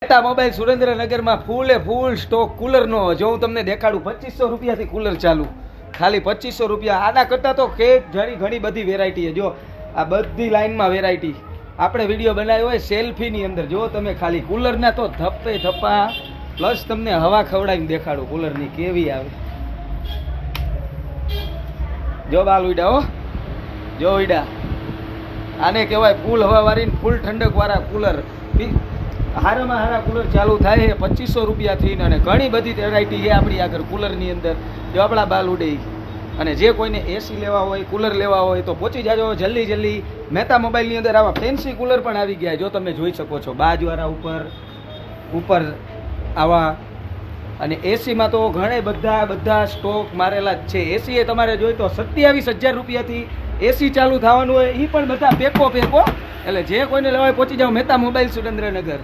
Mehta mobile સુરેન્દ્રનગરમાં ફૂલે ફૂલ stock કુલરનો. જો હું તમને દેખાડું, 2500 રૂપિયાથી કુલર ચાલુ, ખાલી 2500 રૂપિયા. આના કરતાં તો ઘણી બધી વેરાયટી છે. જો આ બધી લાઈનમાં વેરાયટી આપણે વિડીયો બનાવ્યો હોય સેલ્ફીની અંદર. જો તમે ખાલી કુલરના તો ધપ્પે ધપ્પા, પ્લસ તમને હવા ખવડાવીને દેખાડું કુલરની કેવી આવે. જો બાલ ઉડા, હો જો ઉડા, આને કહેવાય ફૂલ હવાવાળી ફૂલ ઠંડકવાળા કુલર. હારામાં હારા કુલર ચાલુ થાય છે 2500 રૂપિયાથી. અને ઘણી બધી વેરાયટી છે આપણી આગળ કુલરની અંદર. જો આપણા બાલ ઉડે. અને જે કોઈને એસી લેવા હોય, કુલર લેવા હોય તો પહોંચી જાજો જલ્દી. મહેતા મોબાઈલની અંદર આવા ફેન્સી કુલર પણ આવી ગયા. જો તમે જોઈ શકો છો બાજવાળા ઉપર આવા. અને એસીમાં તો ઘણે બધા સ્ટોક મારેલા જ છે. એસી એ તમારે જોઈ તો 27,000 રૂપિયાથી એસી ચાલુ થવાનું હોય. એ પણ બધા પેકો. એટલે જે કોઈને લેવા હોય પહોંચી જાઓ મહેતા મોબાઈલ સુરેન્દ્રનગર.